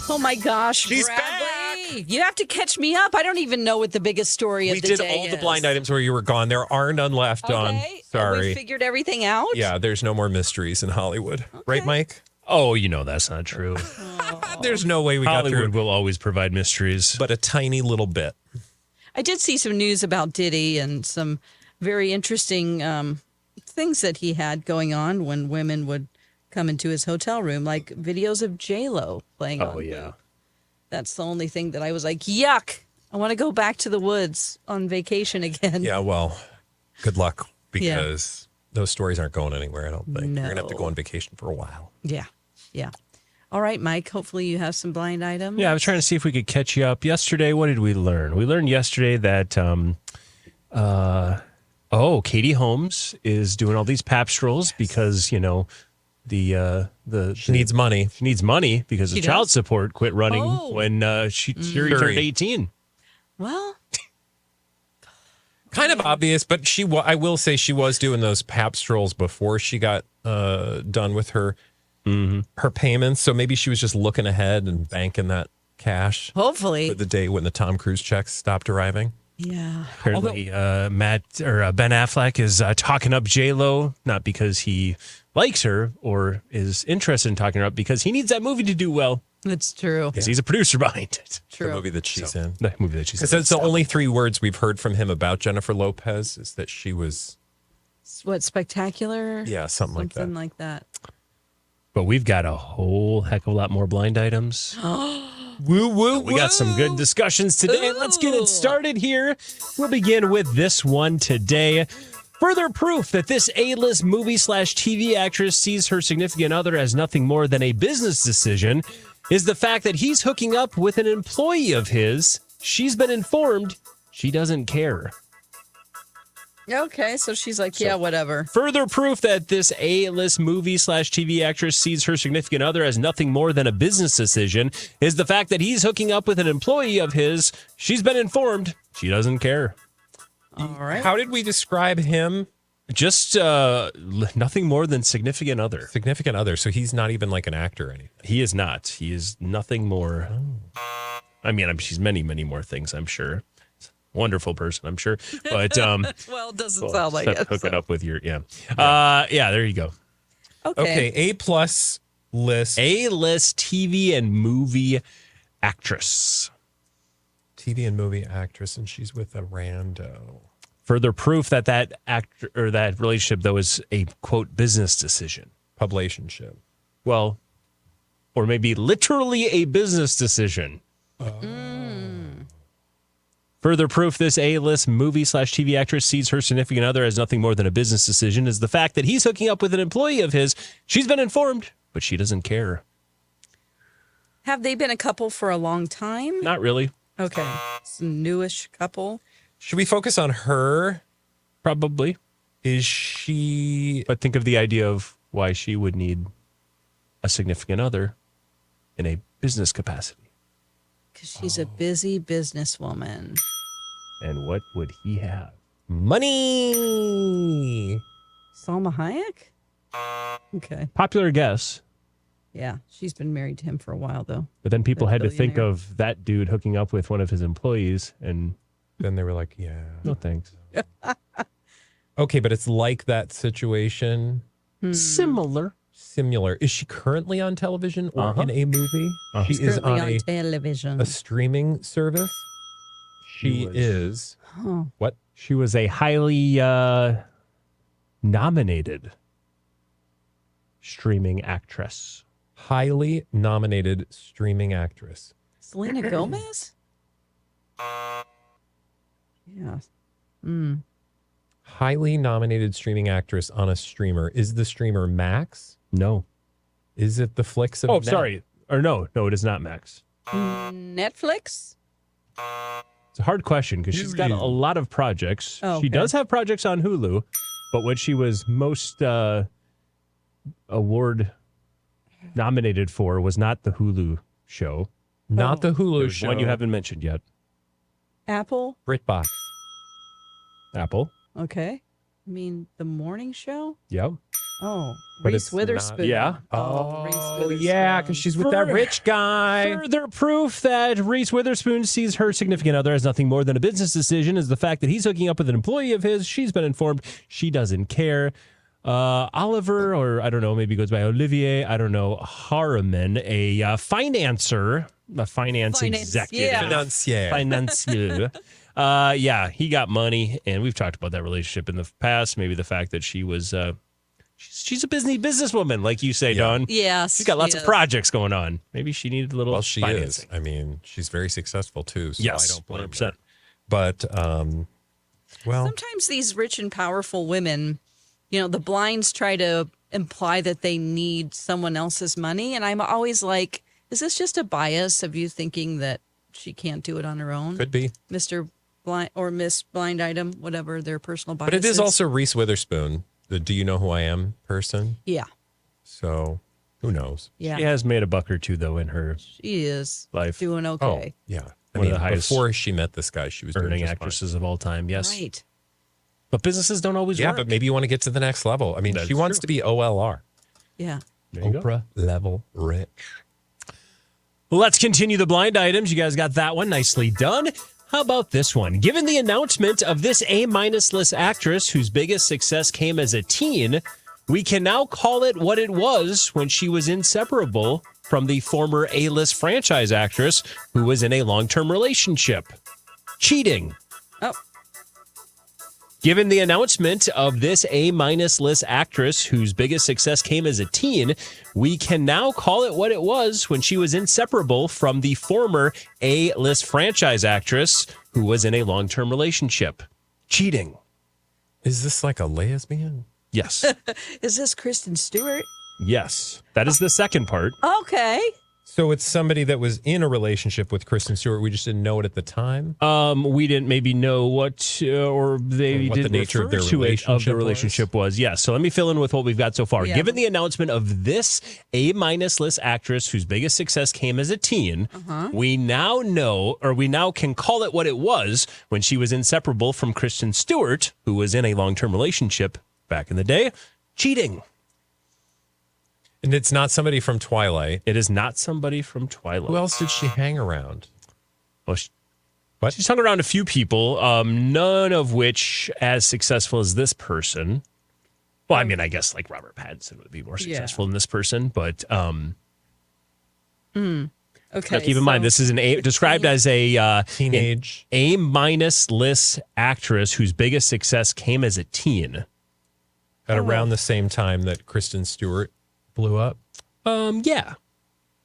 Oh my gosh, She's Bradley. You have to catch me up. I don't even know what the biggest story of the day is. We did all the blind items where you were gone. There are none left on. Sorry. We figured everything out? Yeah, there's no more mysteries in Hollywood. Okay. Right, Mike? Oh, you know that's not true. There's no way we got through. Hollywood will always provide mysteries. But a tiny little bit. I did see some news about Diddy and some very interesting things that he had going on when women would come into his hotel room, like videos of J-Lo playing on. Oh, yeah. That's the only thing that I was like, yuck. I want to go back to the woods on vacation again. Yeah, well, good luck because those stories aren't going anywhere, I don't think. No. You're going to have to go on vacation for a while. Yeah. All right, Mike, hopefully you have some blind items. Yeah, I was trying to see if we could catch you up. Yesterday, what did we learn? We learned yesterday that, Katie Holmes is doing all these pap strolls because, you know, she needs money. She needs money because the child support quit running when she turned 18. Well, kind of obvious, but I will say she was doing those pap strolls before she got done with her payments. So maybe she was just looking ahead and banking that cash. Hopefully. For the day when the Tom Cruise checks stopped arriving. Yeah. Apparently, Ben Affleck is talking up J-Lo, not because he likes her or is interested in talking her up, because he needs that movie to do well. It's true. Because he's a producer behind it. True. The movie that she's in. The movie that she's in. Because that's the only 3 words we've heard from him about Jennifer Lopez is that she was... What, spectacular? Yeah, something like that. Something like that. But we've got a whole heck of a lot more blind items. Woo, woo, We got some good discussions today. Ooh. Let's get it started here. We'll begin with this one today. Further proof that this A-list movie/TV actress sees her significant other as nothing more than a business decision is the fact that he's hooking up with an employee of his. She's been informed she doesn't care. Okay, so she's like, yeah, whatever. Further proof that this A-list movie/TV actress sees her significant other as nothing more than a business decision is the fact that he's hooking up with an employee of his. She's been informed she doesn't care. All right. How did we describe him? Just nothing more than significant other. Significant other. So he's not even like an actor or anything. He is not. He is nothing more. I mean, she's many, many more things, I'm sure. Wonderful person, I'm sure. But well, it doesn't sound like it. Hook it up with your there you go. Okay, A+ list. A-list TV and movie actress. TV and movie actress, and she's with a rando. Further proof that actor or that relationship though is a quote business decision. Publicationship. Well, or maybe literally a business decision. Further proof this A-list movie/TV actress sees her significant other as nothing more than a business decision is the fact that he's hooking up with an employee of his. She's been informed, but she doesn't care. Have they been a couple for a long time? Not really. Okay. It's a newish couple. Should we focus on her? Probably. Is she... But think of the idea of why she would need a significant other in a business capacity. Because she's a busy businesswoman. And what would he have? Money! Salma Hayek? Okay. Popular guess. Yeah, she's been married to him for a while, though. But then people had to think billionaire. of that dude hooking up with one of his employees, and Then they were like, yeah. no thanks. Okay, but it's like that situation. Similar. Similar. Is she currently on television or in a movie? She She's is currently on on television. a streaming service. She is. Oh. What? She was a highly nominated streaming actress. Highly nominated streaming actress. Selena Gomez? Yeah. Highly nominated streaming actress on a streamer. Is the streamer Max? No. Is it the flicks of Oh, Net- sorry. Or no, it is not Max. Netflix? It's a hard question because she's got a lot of projects. Oh, She okay. does have projects on Hulu, but what she was most award nominated for was not the Hulu show. Not the Hulu There's show. one you haven't mentioned yet. Apple? BritBox. Apple. Okay. I mean, the morning show? Yep. Oh, But Reese it's not- Witherspoon. Yeah. Reese Oh, Witherspoon. yeah, because she's with that rich guy. Further proof that Reese Witherspoon sees her significant other as nothing more than a business decision is the fact that he's hooking up with an employee of his. She's been informed she doesn't care. Oliver, or I don't know, maybe goes by Olivier, I don't know, Harriman, a financer, a finance executive. yeah. Financier. Financier. Yeah, he got money, and we've talked about that relationship in the past. Maybe the fact that she was, she's a businesswoman, like you say, Dawn. Yes. She's got lots of projects going on. Maybe she needed a little Well, she financing. is. I mean, she's very successful too. So Yes, I don't blame 100%. her. But well, Sometimes these rich and powerful women, the blinds try to imply that they need someone else's money. And I'm always like, is this just a bias of you thinking that she can't do it on her own? could be. Mr. Blind or Miss Blind Item, whatever their personal bias But it is also Reese Witherspoon, the "Do you know who I am" person. Yeah. So who knows? Yeah. She has made a buck or two, though, in her She is life. doing Oh, okay. yeah. I One of mean, the highest before she met this guy, she was doing earning just actresses of all time. Yes. Right. But businesses don't always fine. Yeah, work. but maybe you want to get to the next level. I mean, That's she wants true. to be OLR, Yeah. There you go. Oprah level rich. Let's continue the blind items. You guys got that one nicely done. How about this one? Given the announcement of this A-minus list actress whose biggest success came as a teen, we can now call it what it was when she was inseparable from the former A-list franchise actress who was in a long-term relationship. Cheating. Oh. Given the announcement of this A-minus list actress whose biggest success came as a teen, we can now call it what it was when she was inseparable from the former A-list franchise actress who was in a long-term relationship. Cheating. Is this like a lesbian? Yes. Is this Kristen Stewart? Yes. That is the second part. Okay. So it's somebody that was in a relationship with Kristen Stewart. We just didn't know it at the time. We didn't maybe know what, or they Or what the didn't nature refer of their to it of the relationship relationship was. Yes. So let me fill in with what we've got so far. Yeah. Given the announcement of this A-minus list actress whose biggest success came as a teen, we now know, or we now can call it what it was when she was inseparable from Kristen Stewart, who was in a long-term relationship back in the day. Cheating. And it's not somebody from Twilight. It is not somebody from Twilight. Who else did she hang around? Well, she's hung around a few people, none of which as successful as this person. Well, I mean, I guess like Robert Pattinson would be more successful than this person, but Okay. now keep in mind this is described as a Teenage. A-minus list actress whose biggest success came as a teen. At around the same time that Kristen Stewart blew up. Yeah,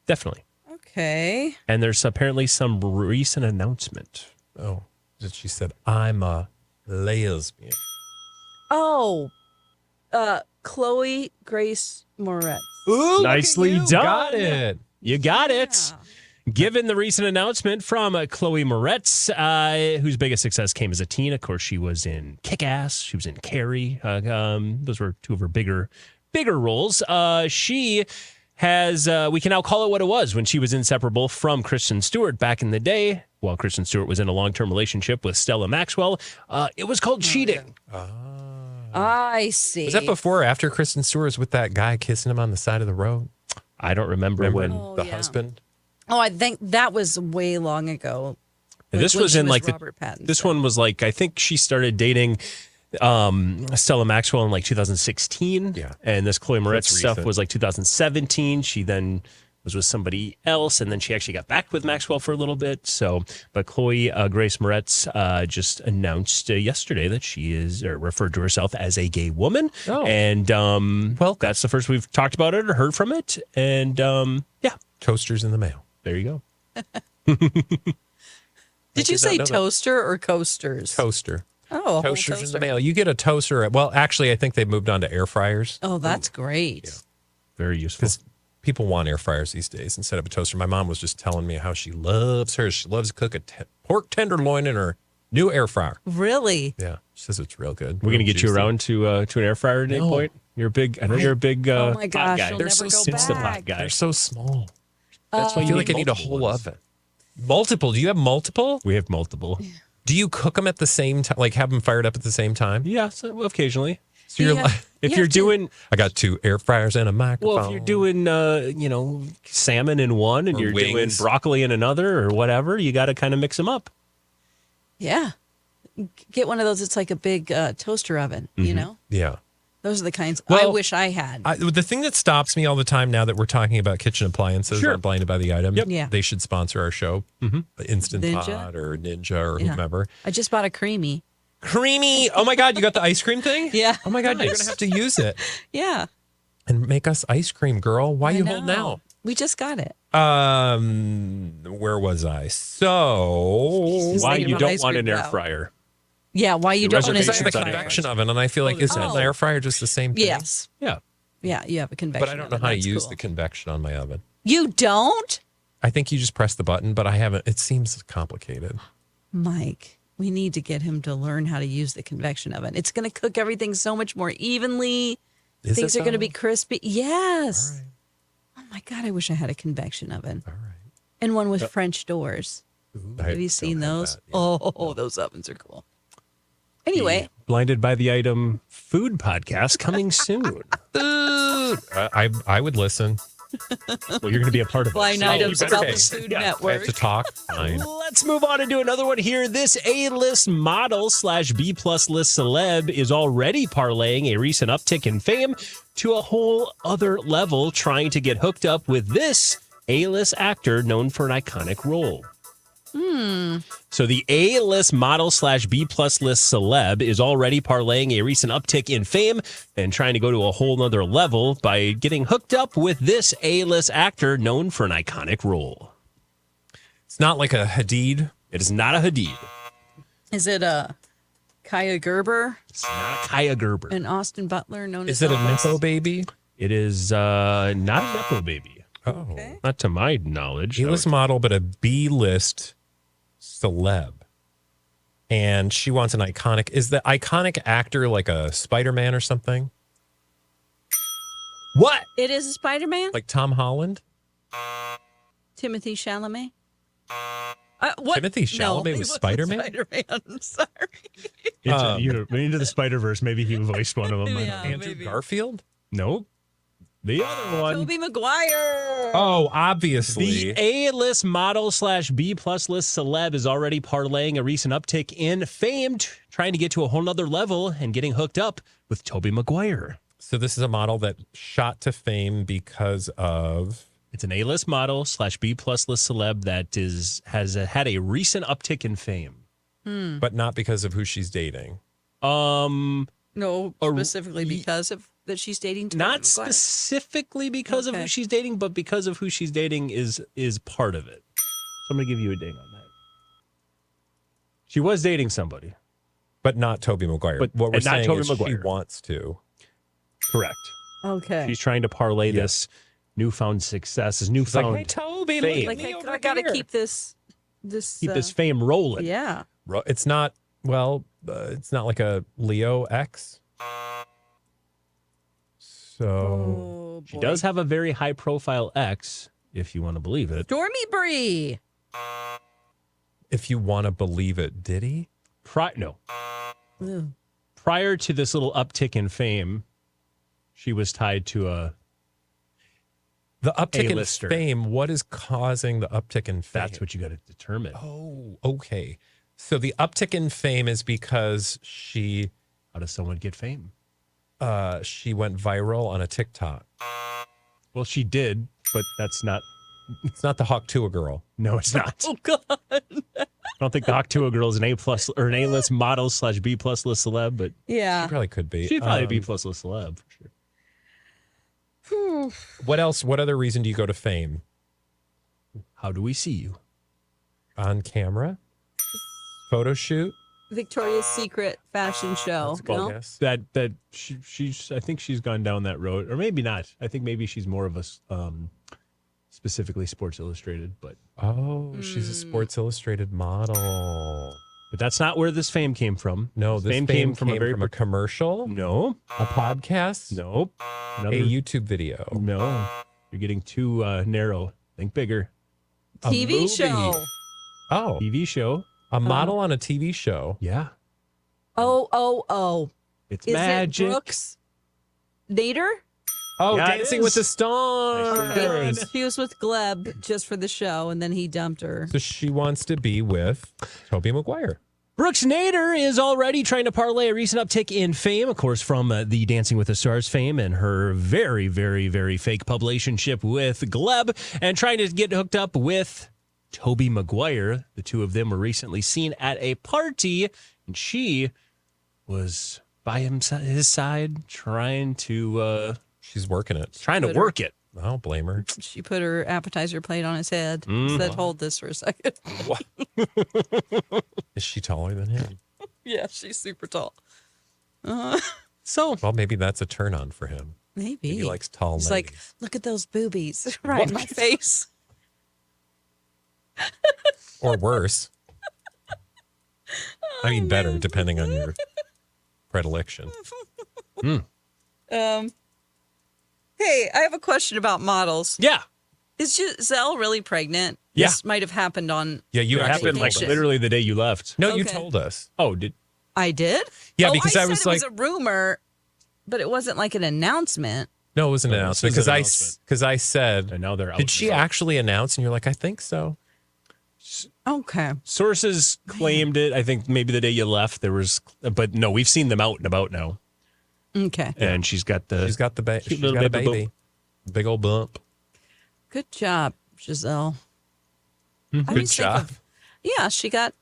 definitely. Okay. And there's apparently some recent announcement. Oh, that she said, I'm a lesbian. Oh, Chloe Grace Moretz. Ooh, Nicely done. Got it. You got it. Given the recent announcement from Chloe Moretz, whose biggest success came as a teen, of course, she was in Kick-Ass. She was in Carrie. Those were two of her bigger roles. She has, we can now call it what it was when she was inseparable from Kristen Stewart back in the day. While Kristen Stewart was in a long-term relationship with Stella Maxwell, it was called cheating. I see. Was that before or after Kristen Stewart was with that guy kissing him on the side of the road? I don't remember when. the yeah. husband? Oh, I think that was way long ago. This when was she in like Robert Pattinson. this one was like, I think she started dating Stella Maxwell in like 2016. Yeah. And this Chloe Moretz That's stuff recent. was like 2017. She then was with somebody else, and then she actually got back with Maxwell for a little bit. So, but Chloe Grace Moretz just announced yesterday that she is, or referred to herself as a gay woman. Oh. And well, that's the first we've talked about it or heard from it. And yeah, Toasters in the mail. there you go. Did you did not say know that. toaster or coasters? Toaster. Oh, a whole Toasters in toaster. the mail. You get a toaster. Well, actually, I think they've moved on to air fryers Oh, that's great. Very useful. because people want air fryers these days instead of a toaster. My mom was just telling me how she loves hers. She loves to cook a pork tenderloin in her new air fryer. Really? Yeah, she says it's real good. We're going to Real get you juicy. around to an air fryer at any No. point. You're a big, I know you're a big Oh my pot gosh, guy. you'll They're never so go simple. Instant back. pot guy. They're so small. That's why I you feel like I need a multiple whole ones. oven. Multiple. Do you have multiple? We have multiple. Do you cook them at the same time? Like have them fired up at the same time? Yeah, so occasionally. So you're Yeah. like, If You you're have to- doing I got 2 air fryers and a microphone. well, if you're doing salmon in one and Or you're doing wings. broccoli in another or whatever, you got to kind of mix them up. Yeah. Get one of those. It's like a big toaster oven, you know? Yeah. Those are the kinds I Well, wish I had. The thing that stops me all the time now that we're talking about kitchen appliances Sure. or blinded by the item, Yeah. they should sponsor our show. Instant Ninja? Pot or Ninja or Yeah. whomever. I just bought a creamy. Creamy. Oh my God, you got the ice cream thing? Yeah. Oh my God, you're going to have to use it Yeah. and make us ice cream, girl. Why I you holding know. out? We just got it. Where was I? So Why thinking you about don't ice want cream an air now. fryer? Yeah. Why you don't want because I reservations have a on air convection oven, and I feel like isn't Oh. the air fryer just the same thing? Yes. Yeah. Yeah. You have a convection. But I don't know oven. how to That's use cool. the convection on my oven. You don't? I think you just press the button, but I haven't. It seems complicated. Mike, we need to get him to learn how to use the convection oven. It's going to cook everything so much more evenly. Is Things it, are going to though? be crispy. Yes. All right. Oh my God, I wish I had a convection oven. All right. And one with French doors. I Have you seen don't have those? that, yeah. Oh, those ovens are cool. Anyway, Blinded by the Item food podcast coming soon. Food. I would listen. Well, you're going to be a part of it. blind so items you better about the pay. Food I have Network. to talk. Fine. Let's move on and do another one here. This A-list model / B-plus list celeb is already parlaying a recent uptick in fame to a whole other level, trying to get hooked up with this A-list actor known for an iconic role. So the A-list model / B-plus list celeb is already parlaying a recent uptick in fame and trying to go to a whole nother level by getting hooked up with this A-list actor known for an iconic role. It's not like a Hadid. It is not a Hadid. Is it a Kaya Gerber It's not a Kaya Gerber. and Austin Butler known Is as it a Elvis? Nepo baby? It is not a Nepo baby. Oh. Okay. Not to my knowledge. A-list model, but a B-list celeb. And she wants an iconic. Is the iconic actor like a Spider-Man or something? What? It is a Spider-Man? Like Tom Holland? Timothy Chalamet? What? Timothy Chalamet he was wasn't Spider-Man? Spider-Man. I'm sorry. Into the Spider-Verse, maybe he voiced one of them. Yeah. Andrew maybe. Garfield? Nope. The other one. Tobey Maguire. Oh, obviously. The A-list model / B-plus list celeb is already parlaying a recent uptick in fame, trying to get to a whole nother level and getting hooked up with Tobey Maguire. So this is a model that shot to fame because of... It's an A-list model / B-plus list celeb that has had a recent uptick in fame. But not because of who she's dating. No, A- specifically because of that she's dating Tobey Not Maguire. specifically because of Okay. who she's dating, but because of who she's dating is part of it. So I'm going to give you a ding on that. She was dating somebody. But not Tobey Maguire. But- What we're and not saying Tobey is she Maguire. wants to. Correct. Okay. She's trying to parlay Yeah. this newfound success, this It's like, newfound hey, Toby, fame. look at like me over I gotta here. keep this keep this fame rolling. yeah. It's not, well, it's not like a Leo X. So Oh, She boy. does have a very high profile ex, if you want to believe it. Stormy Bree. if you want to believe it, did he? No. Ugh. Prior to this little uptick in fame, she was tied to a. The uptick in A-lister. fame, what is causing the uptick in fame? That's what you got to determine. Oh, okay. So the uptick in fame is because How does someone get fame? she went viral on a TikTok. Well, she did, but that's not. It's not the Hawk Tuah girl. No, it's not. Oh God. I don't think the Hawk Tuah girl is an A+ or an A-list model / B+ list celeb, but Yeah. She probably could be. she'd probably be B+ list celeb for sure. What else? What other reason do you go to fame? How do we see you? On camera? Photo shoot? Victoria's Secret fashion show. No? Yes. That she's. I think she's gone down that road, or maybe not. I think maybe she's more of a specifically Sports Illustrated, but Oh, she's a Sports Illustrated model. that's not where this fame came from. No, this fame came from a commercial, No, a podcast, nope. a YouTube video. No, you're getting too narrow. Think bigger. A TV movie. show. Oh, TV show. a model on a TV show. Yeah. Oh. It's Is magic. it Brooks Nader? Oh, Yeah, it Dancing is. with the Stars. She was with Gleb just for the show, and then he dumped her. So she wants to be with Tobey Maguire. Brooks Nader is already trying to parlay a recent uptick in fame, of course, from the Dancing with the Stars fame and her very, very, very fake publicationship with Gleb, and trying to get hooked up with Tobey Maguire. The two of them were recently seen at a party, and she was by his side trying to She's working it. work it. I don't blame her. She put her appetizer plate on his head. Said, "Hold this for a second." Is she taller than him? Yeah, she's super tall. So Well, maybe that's a turn on for him. Maybe He likes tall He's ladies. like, "Look at those boobies right in my face." Or worse. I mean, better, depending on your predilection. Hey, I have a question about models. yeah, Is Giselle really pregnant? Yeah. This might have happened on. Yeah, you it actually happened like told us. literally the day you left. No, you Okay. told us. Oh, did I did. Yeah, Oh, because I was said like, it was a rumor, but it wasn't like an announcement. no, it was an No, announcement this was an because I said, and now they're out. did she actually announce? And you're like, I think so. Okay. Sources claimed it. I think maybe the day you left there was, but no, we've seen them out and about now. Okay. And she's got the She's got the Cute she's little got a baby bump. baby, big old bump. Good job, Giselle. I Good always think job. of- yeah, she got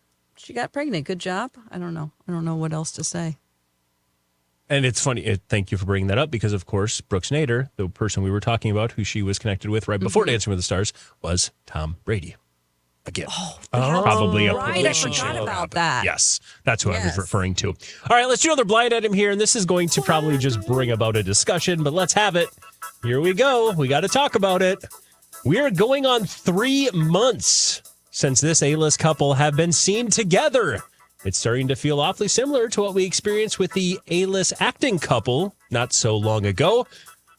pregnant. Good job. I don't know what else to say. And it's funny. Thank you for bringing that up because, of course, Brooks Nader, the person we were talking about, who she was connected with right before Dancing with the Stars, was Tom Brady. Again, probably a right, I relationship. forgot about happened. that. Yes, that's what I was Yes. referring to. All right, let's do another blind item here, and this is going to probably just bring about a discussion, but let's have it. Here we go. We got to talk about it. We are going on 3 months since this A-list couple have been seen together. It's starting to feel awfully similar to what we experienced with the A-list acting couple not so long ago.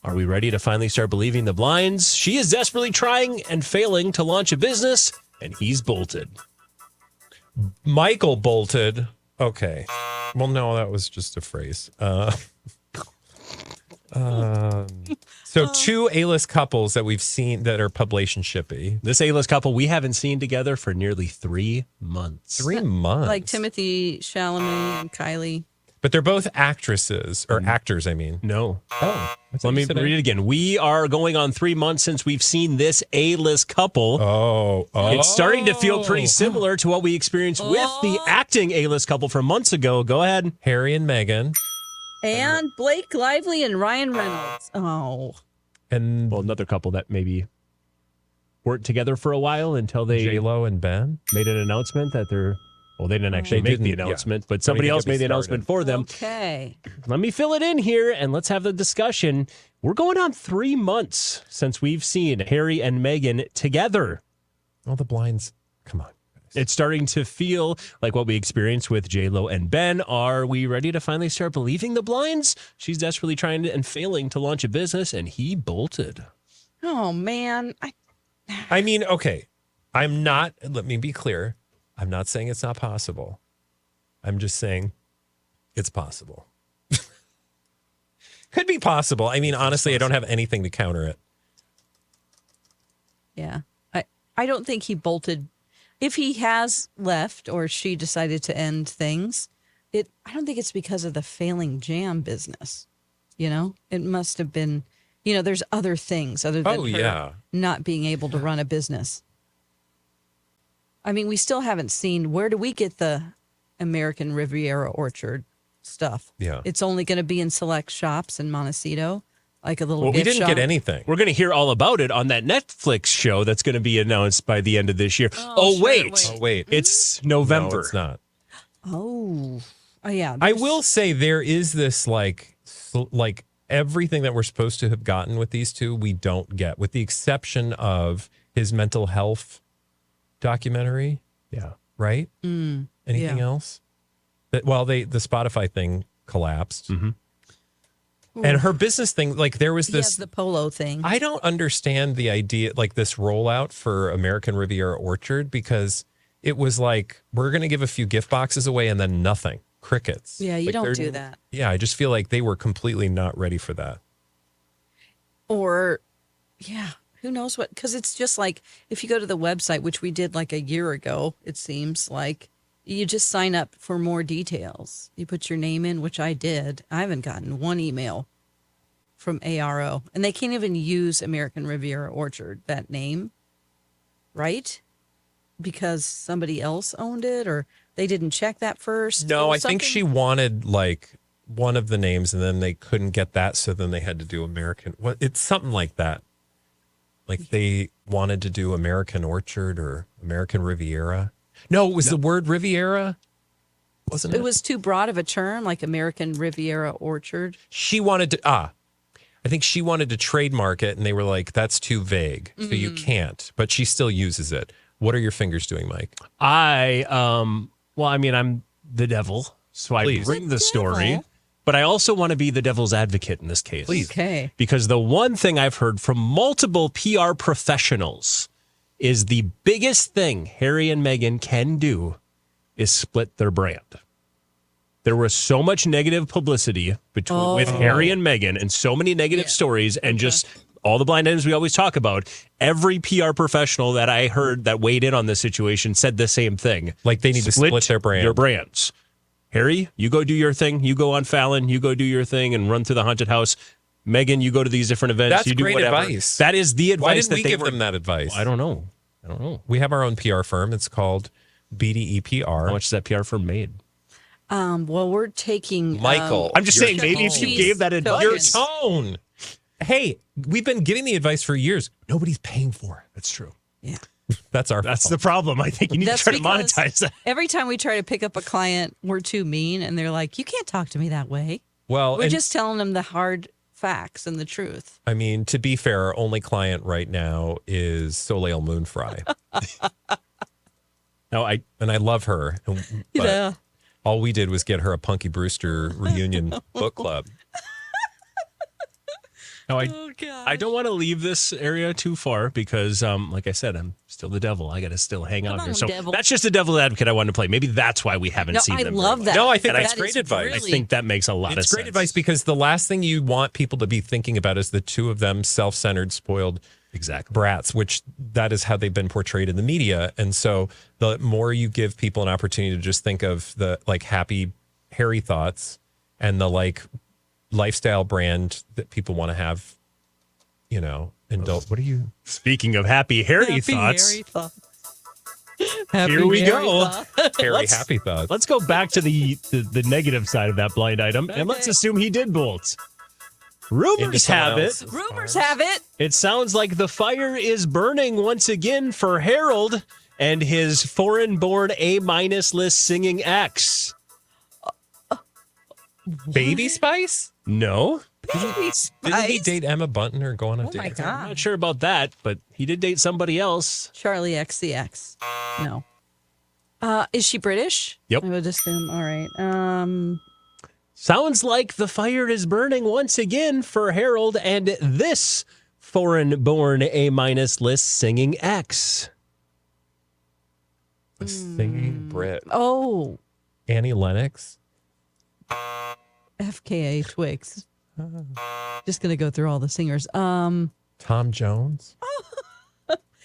Are we ready to finally start believing the blinds? She is desperately trying and failing to launch a business, and he's bolted. Michael bolted. Okay. Well, no, that was just a phrase. So two A-list couples that we've seen that are publication-shippy. This A-list couple we haven't seen together for nearly 3 months. 3 months. Like Timothy Chalamet and Kylie. But they're both actresses, or actors, I mean. No. Oh. Let me read it again. We are going on 3 months since we've seen this A-list couple. Oh. It's starting to feel pretty similar to what we experienced with the acting A-list couple from months ago. Go ahead. Harry and Meghan. And Blake Lively and Ryan Reynolds. Oh. And Well, another couple that maybe weren't together for a while until they J-Lo and Ben. made an announcement that they're, well, they didn't actually They make the didn't, yeah. announcement, but somebody Don't else even made get the me announcement started. for them. Okay. Let me fill it in here and let's have the discussion. We're going on 3 months since we've seen Harry and Meghan together. Oh, the blinds. Come on. It's starting to feel like what we experienced with J-Lo and Ben. Are we ready to finally start believing the blinds? She's desperately trying and failing to launch a business, and he bolted. Oh, man. I mean, okay. I'm not, let me be clear. I'm not saying it's not possible. I'm just saying it's possible. Could be possible. I mean, honestly, I don't have anything to counter it. Yeah. I don't think he bolted. If he has left or she decided to end things, I don't think it's because of the failing jam business. You know, it must have been, there's other things other than Oh, her yeah. not being able to run a business. I mean, we still haven't seen, where do we get the American Riviera Orchard stuff? Yeah. It's only going to be in select shops in Montecito, like a little Well, we gift didn't shop. get anything. We're going to hear all about it on that Netflix show that's going to be announced by the end of this year. Oh, sure, wait. Oh, wait. It's November. No, it's not. Oh, yeah. I there's- will say there is this like everything that we're supposed to have gotten with these two, we don't get, with the exception of his mental health documentary, Yeah. right? Anything yeah. else? The Spotify thing collapsed. Mm-hmm. And her business thing, like there was He has this, the polo thing. I don't understand the idea, like this rollout for American Riviera Orchard, because it was like, we're going to give a few gift boxes away and then nothing. crickets. Yeah, you Like, don't they're- do that. Yeah, I just feel like they were completely not ready for that. Or, yeah, who knows what? Because it's just like if you go to the website, which we did like a year ago, it seems like you just sign up for more details. You put your name in, which I did. I haven't gotten one email from ARO, and they can't even use American Riviera Orchard, that name, right? Because somebody else owned it, or they didn't check that first. No, Or I think something. she wanted like one of the names, and then they couldn't get that, so then they had to do American. What? It's something like that. Like they wanted to do American Orchard or American Riviera. No, it was the word Riviera, wasn't it? It was too broad of a term, like American Riviera Orchard. She wanted to. I think she wanted to trademark it, and they were like, "That's too vague, so you can't." But she still uses it. What are your fingers doing, Mike? I'm the devil, so I Please. bring the story. devil? But I also want to be the devil's advocate in this case. Please. Okay. Because the one thing I've heard from multiple PR professionals is the biggest thing Harry and Meghan can do is split their brand. There was so much negative publicity with Harry and Meghan and so many negative stories and just all the blind items we always talk about. Every PR professional that I heard that weighed in on this situation said the same thing. Like they need to split their brand. Their brands. Harry, you go do your thing. You go on Fallon. You go do your thing and run through the haunted house. Meghan, you go to these different events. That's you do great whatever. advice. That is the advice Why didn't that we they give were, them that advice? I don't know. We have our own PR firm. It's called BDEPR. How much is that PR firm made? Well, we're taking Michael. I'm just Your saying, maybe if you tone. gave that advice. Your tone. Hey, we've been giving the advice for years. Nobody's paying for it. That's true. Yeah. That's our That's fault. the problem. I think you need That's to try to because monetize that. Every time we try to pick up a client, we're too mean, and they're like, "You can't talk to me that way." Well, We're and, just telling them the hard facts and the truth. I mean, to be fair, our only client right now is Soleil Moonfry. No, I And I love her. But Yeah. all we did was get her a Punky Brewster reunion book club. no, Oh God. I don't want to leave this area too far because, like I said, I'm still the devil. I got to still hang out on, here. So devil. that's just the devil's advocate I wanted to play. Maybe that's why we haven't No, seen I them. love very that. much. No, I think That that's is great advice. I really- think that makes a lot of It's sense. great advice because the last thing you want people to be thinking about is the two of them self-centered, spoiled Exactly. brats, which that is how they've been portrayed in the media. And so the more you give people an opportunity to just think of the like happy Harry thoughts and the like lifestyle brand that people want to have, you know, what are you? Speaking of happy Harry thoughts, Harry thoughts. here we Harry go. thoughts. Harry Let's- happy thoughts. Let's go back to the negative side of that blind item, and let's Okay. assume he did bolt. Into Rumors someone have it. else's Rumors arms. have it. It sounds like the fire is burning once again for Harold and his foreign-born A- list singing ex. Baby Spice? No, Baby Didn't he Spice. date Emma Bunton or go on a Oh date? my with her? I'm not God. sure about that, but he did date somebody else. Charlie XCX. No. Is she British? Yep. I would assume. All right. Sounds like the fire is burning once again for Harold and this foreign-born A- list singing ex. A singing Brit. Oh, Annie Lennox? FKA Twigs. Just gonna go through all the singers. Tom Jones?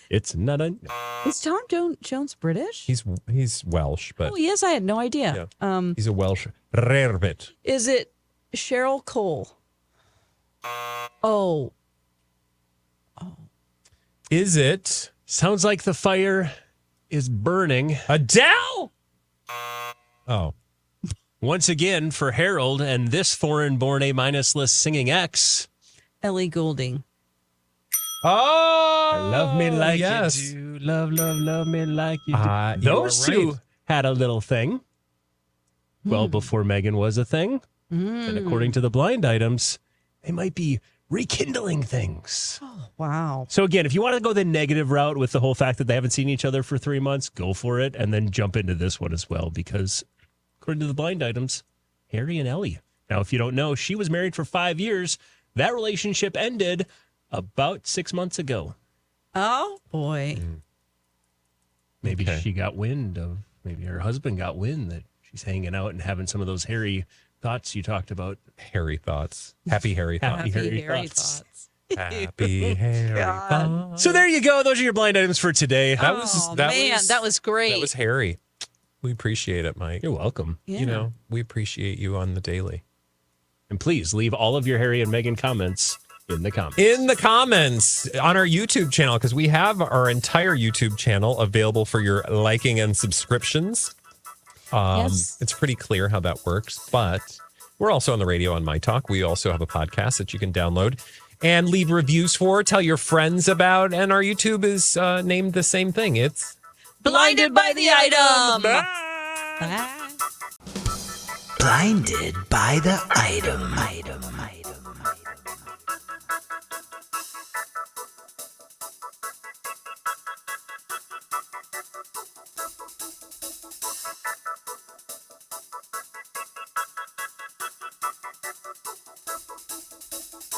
It's not a Is Tom Jones British? He's Welsh, but Oh yes, I had no idea. he's a Welsh rarebit. Is it Cheryl Cole? Oh, Is it sounds like the fire is burning Adele? Oh, once again for Harold and this foreign-born A- list singing ex. Ellie Goulding. oh, Love me like yes. you do. Love me like you do. You are Those two right. had a little thing. Well, before Meghan was a thing. And according to the blind items, they might be rekindling things. Wow. So again, if you want to go the negative route with the whole fact that they haven't seen each other for 3 months, go for it. And then jump into this one as well, because according to the blind items, Harry and Ellie. Now, if you don't know, she was married for 5 years. That relationship ended about 6 months ago. Oh boy. Maybe Okay. she got wind of, maybe her husband got wind that she She's hanging out and having some of those hairy thoughts you talked about. Hairy thoughts. Happy hairy thoughts. Happy Hairy thoughts. Happy hairy thoughts. So there you go. Those are your blind items for today. That was that was great. That was hairy. We appreciate it, Mike. You're welcome. Yeah. You know, we appreciate you on the daily. And please leave all of your Harry and Meghan comments in the comments. In the comments on our YouTube channel, because we have our entire YouTube channel available for your liking and subscriptions. Yes. It's pretty clear how that works, but we're also on the radio on My Talk. We also have a podcast that you can download and leave reviews for, tell your friends about, and our YouTube is named the same thing. It's Blinded by the Item. Blinded by the item.